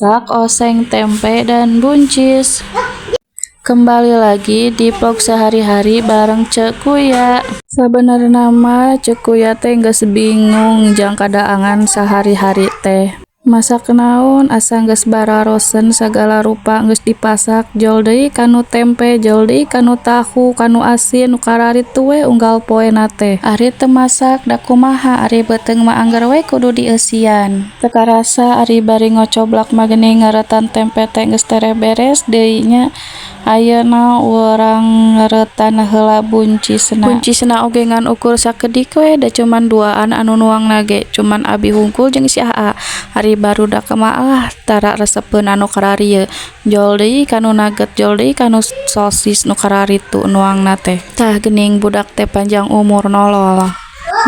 Masak oseng tempe dan buncis. Kembali lagi di vlog sehari-hari bareng Cek Kuya. Sebenarnya mah Cek Kuya teh geus bingung jang kadaangan sehari-hari teh. Masak naon asa geus bararosen segala rupa geus dipasak, jol deui kanu tempe, jol deui kanu tahu, kanu asin, nu kararit tu we unggal poena teh. Ari teu masak da kumaha, ari beuteung mah anggar we kudu dieusian. Teu karasa ari bari ngocoblak mah geuning ngaretan tempe teh geus tere beres deui nya. Ayeuna urang ngaretan heula buncisna. Buncisna oge ngan ukur sakedik we da cuman duaan anu nuangna ge cuman abi hungkul jeung si Aa. Ari barudak mah tara resepeun anu kararieu. Jol deui kanu nugget, jol deui kanu sosis nu kararitu nuangna teh. Tah geuning budak teh panjang umur nolol.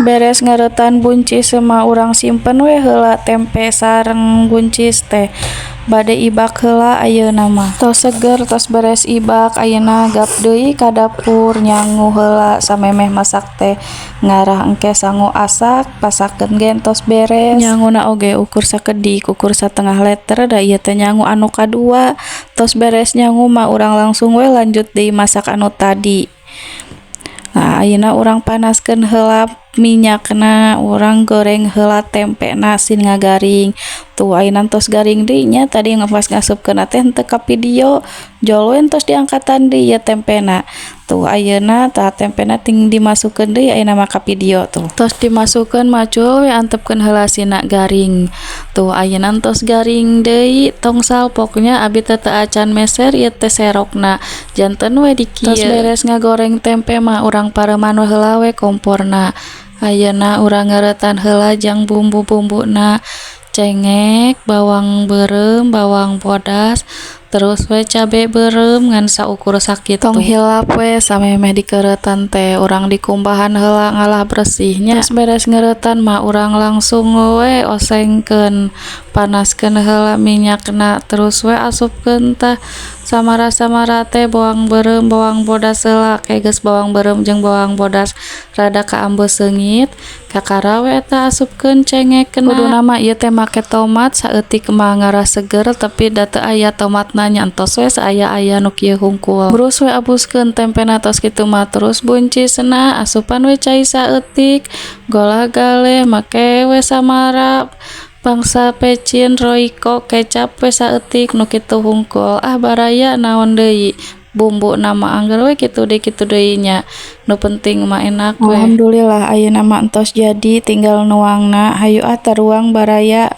Beres ngaretan buncis mah urang simpen we heula tempe sareng buncis teh. Bade ibak heula ayeuna mah. Tos seger tos beres ibak ayeuna gap deui ka dapur nyangu heula samemeh masak teh. Ngarah engke sangu asak, pasakeun gen tos beres. Nyanguna oge ukur sakedik, ukur satengah liter da ieu teh nyangu anu kadua. Tos beres nyangu mah urang langsung we lanjut deui masak anu tadi. Nah, ayeuna urang panaskeun heula minyakna, urang goreng heula tempena sin ngagaring. Tuh ayeuna tos garing deui nya, tadi pas ngasupkeun teh henteu ka video, jol we tos diangkatan deui ya tempena. Tuh ayeuna tah tempena ting dimasukeun deui ayeuna mah ka video tuh. Tos dimasukeun macul we antepkeun heula sina garing. Tuh ayeuna tos garing deui tong salpoknya abi teu acan meser ieu teh serokna. Janten we di kieu. Tos beres ngagoreng tempe mah urang pareuman heula we komporna. Ayeuna urang ngaretan heula jang bumbu-bumbuna. Cengek, bawang beureum, bawang bodas, terus we cabe beureum ngan saukur sakitu. Tong hilap we samemeh dikeuretan teh urang dikumbahan heula ngalah bersihnya. Terus beres ngeuretan mah urang langsung we osengkeun, panaskeun heula minyakna, terus we asupkeun teh samara-samara teh bawang beureum, bawang bodas heula, kegeus bawang beureum jeung bawang bodas rada kaambeus seungit. Kakara we eta asupkeun cengekna. Kuduna mah ieu teh make tomat saeutik mah ngarah seger tapi da teu aya tomatna nya entos we saaya-aya nu kieu hungkul. Brus we abuskeun tempena tos kitu mah terus buncisna asupan we cai saeutik, golah galeh make we samara bangsa pecin, royco, kecap we saeutik nu kitu hungkul. Baraya naon deui bumbu nama anggar we kitu deui nya. Nu penting mah enak we. Alhamdulillah ayeuna mah entos jadi tinggal nuangna. Hayu taruang baraya.